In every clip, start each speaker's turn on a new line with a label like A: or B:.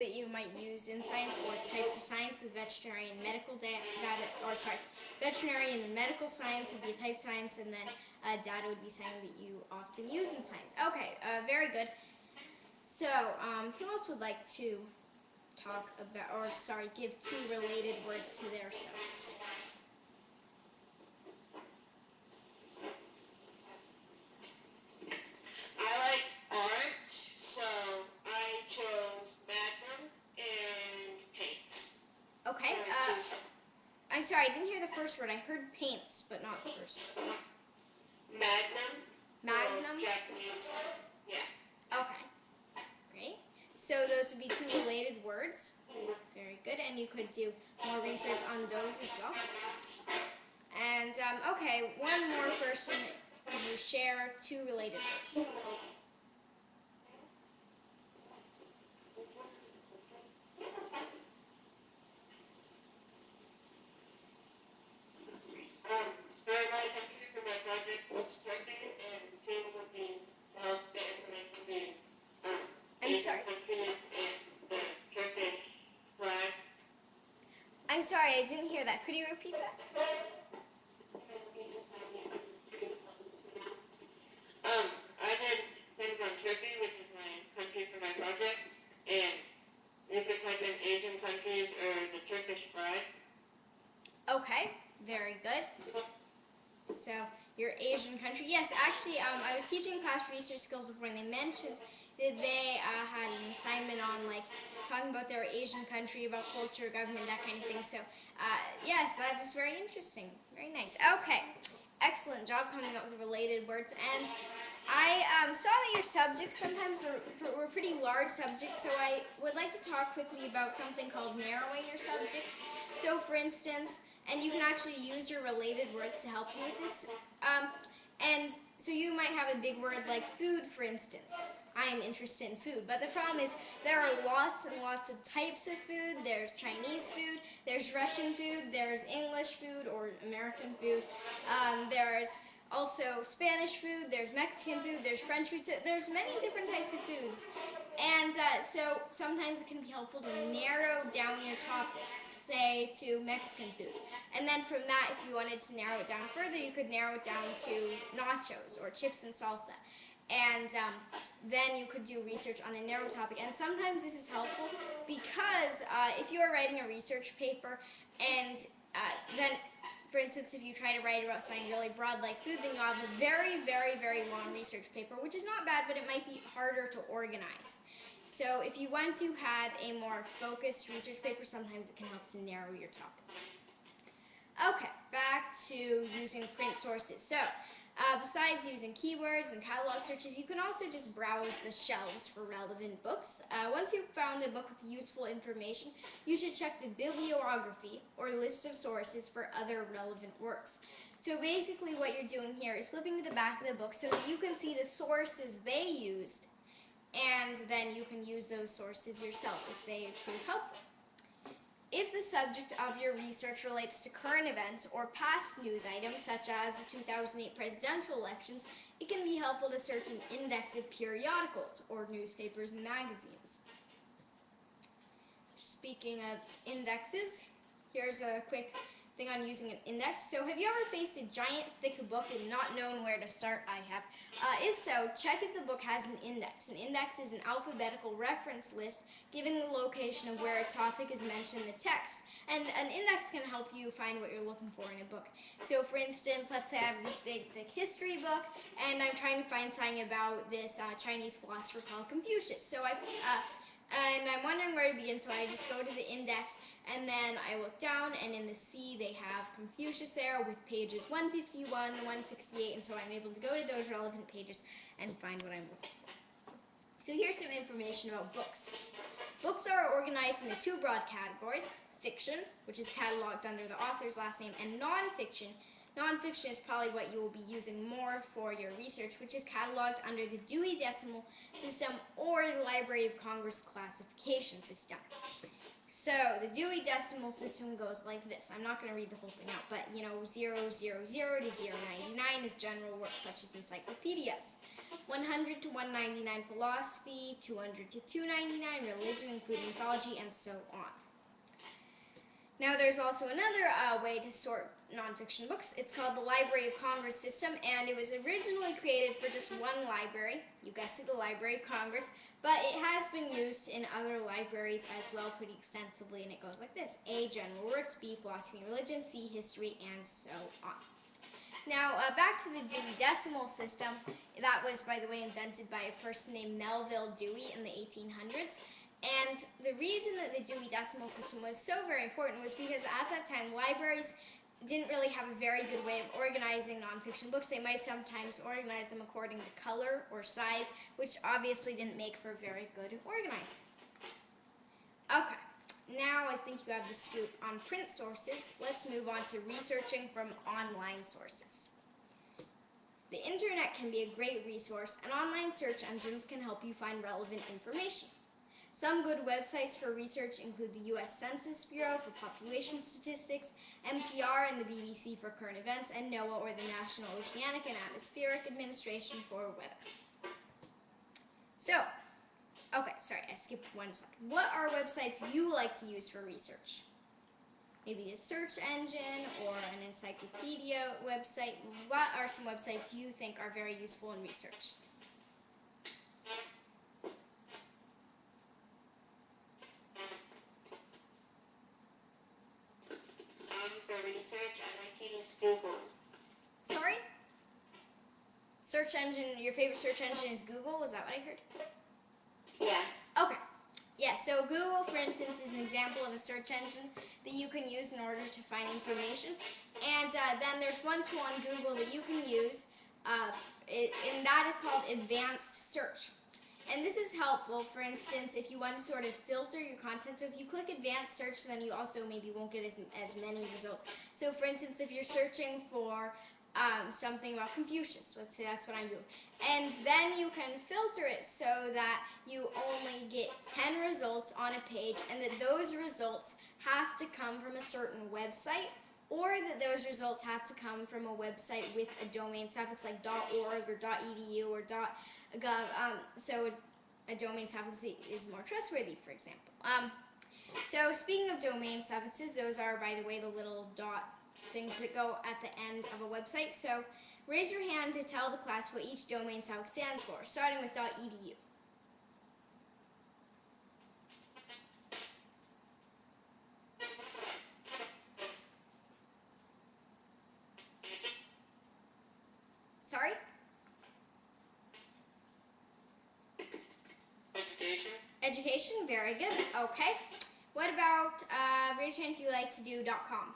A: that you might use in science or types of science with veterinary and medical veterinary and medical science would be a type of science, and then data would be something that you often use in science. Okay, very good. So, who else would like to talk about, or sorry, give two related words to their subject?
B: I like art, so I chose Magnum and paints.
A: Okay, I'm sorry, I didn't hear the first word. I heard paints, but not the first.
B: Magnum.
A: Magnum?
B: Japanese. Yeah.
A: Okay, great. So those would be two related words. Very good, and you could do more research on those as well. And, okay, one more person. Could you share two related words?
B: For my country, for my project, it's Turkey, and two would be help the information being
A: I'm sorry.
B: countries and the Turkish flag.
A: I'm sorry, I didn't hear that. Could you repeat that?
B: I did things on Turkey, which is my country for my project, and you could type in Asian countries or the Turkish flag.
A: Okay, very good. So, your Asian country. Yes, actually, I was teaching class research skills before, and they mentioned that they had an assignment on, like, talking about their Asian country, about culture, government, that kind of thing. So, yes, that is very interesting. Very nice. Okay, excellent job coming up with related words. And I saw that your subjects sometimes were pretty large subjects, so I would like to talk quickly about something called narrowing your subject. So, for instance, and you can actually use your related words to help you with this. And so you might have a big word like food, for instance. I am interested in food. But the problem is there are lots and lots of types of food. There's Chinese food, there's Russian food, there's English food or American food. There's also Spanish food, there's Mexican food, there's French food. So there's many different types of foods. And so sometimes it can be helpful to narrow down your topics, say to Mexican food. And then from that, if you wanted to narrow it down further, you could narrow it down to nachos or chips and salsa. And then you could do research on a narrow topic. And sometimes this is helpful because if you are writing a research paper and then, for instance, if you try to write about something really broad like food, then you'll have a very, very, very long research paper, which is not bad, but it might be harder to organize. So if you want to have a more focused research paper, sometimes it can help to narrow your topic. Okay, back to using print sources. So, besides using keywords and catalog searches, you can also just browse the shelves for relevant books. Once you've found a book with useful information, you should check the bibliography or list of sources for other relevant works. So basically what you're doing here is flipping to the back of the book so that you can see the sources they used, and then you can use those sources yourself if they prove helpful. If the subject of your research relates to current events or past news items, such as the 2008 presidential elections, it can be helpful to search an index of periodicals or newspapers and magazines. Speaking of indexes, here's a quick thing on using an index. So have you ever faced a giant thick book and not known where to start? I have. If so, check if the book has an index. An index is an alphabetical reference list giving the location of where a topic is mentioned in the text. And an index can help you find what you're looking for in a book. So for instance, let's say I have this big thick history book and I'm trying to find something about this Chinese philosopher called Confucius. So and I'm wondering where to begin, so I just go to the index, and then I look down, and in the C they have Confucius there with pages 151, 168, and so I'm able to go to those relevant pages and find what I'm looking for. So here's some information about books. Books are organized into two broad categories: fiction, which is cataloged under the author's last name, and nonfiction. Nonfiction is probably what you will be using more for your research, which is cataloged under the Dewey Decimal System or the Library of Congress classification system. So the Dewey Decimal System goes like this. I'm not going to read the whole thing out, but 000 to 099 is general works such as encyclopedias. 100 to 199 philosophy, 200 to 299 religion including mythology, and so on. Now there's also another way to sort nonfiction books. It's called the Library of Congress system, and it was originally created for just one library. You guessed it, the Library of Congress, but it has been used in other libraries as well pretty extensively, and it goes like this. A, general works, B, philosophy and religion, C, history, and so on. Now, back to the Dewey Decimal System. That was, by the way, invented by a person named Melville Dewey in the 1800s. And the reason that the Dewey Decimal System was so very important was because at that time, libraries didn't really have a very good way of organizing nonfiction books. They might sometimes organize them according to color or size, which obviously didn't make for very good organizing. Okay, now I think you have the scoop on print sources. Let's move on to researching from online sources. The internet can be a great resource, and online search engines can help you find relevant information. Some good websites for research include the U.S. Census Bureau for population statistics, NPR and the BBC for current events, and NOAA, or the National Oceanic and Atmospheric Administration, for weather. So, okay, sorry, I skipped one second. What are websites you like to use for research? Maybe a search engine or an encyclopedia website. What are some websites you think are very useful in research?
B: For research, I like to use Google.
A: Sorry? Search engine, your favorite search engine is Google? Is that what I heard?
B: Yeah.
A: Okay. Yeah, so Google, for instance, is an example of a search engine that you can use in order to find information. And then there's one tool on Google that you can use, and that is called advanced search. And this is helpful, for instance, if you want to sort of filter your content. So if you click advanced search, then you also maybe won't get as many results. So for instance, if you're searching for something about Confucius, let's say that's what I'm doing, and then you can filter it so that you only get 10 results on a page, and that those results have to come from a certain website, or that those results have to come from a website with a domain suffix like .org or .edu or .gov. So a domain suffix is more trustworthy, for example. So speaking of domain suffixes, those are, by the way, the little dot things that go at the end of a website. So raise your hand to tell the class what each domain suffix stands for, starting with .edu. Sorry?
B: Education.
A: Education, very good. Okay. What about, raise your hand if you like to do .com.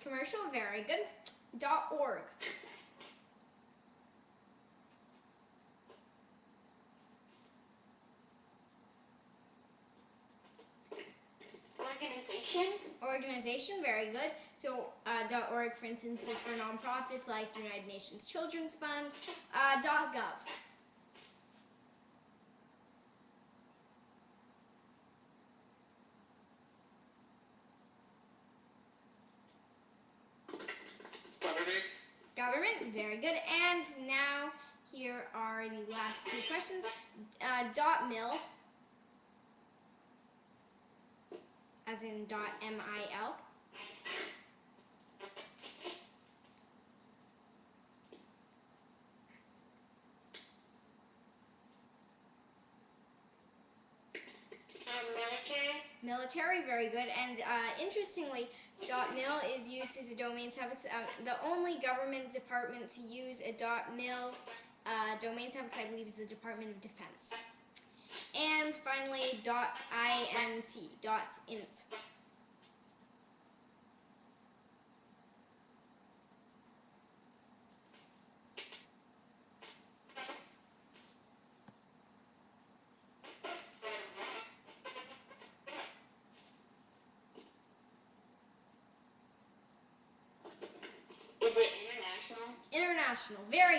A: Commercial, very good. .org.
B: Organization.
A: Organization, very good. So .org, for instance, is for nonprofits like the United Nations Children's Fund. .gov. Government, very good. And now here are the last two questions. .mil, as in .mil. Military, very good. And interestingly, .mil is used as a domain suffix. The only government department to use a .mil domain suffix, I believe, is the Department of Defense. And finally, .int. international. Very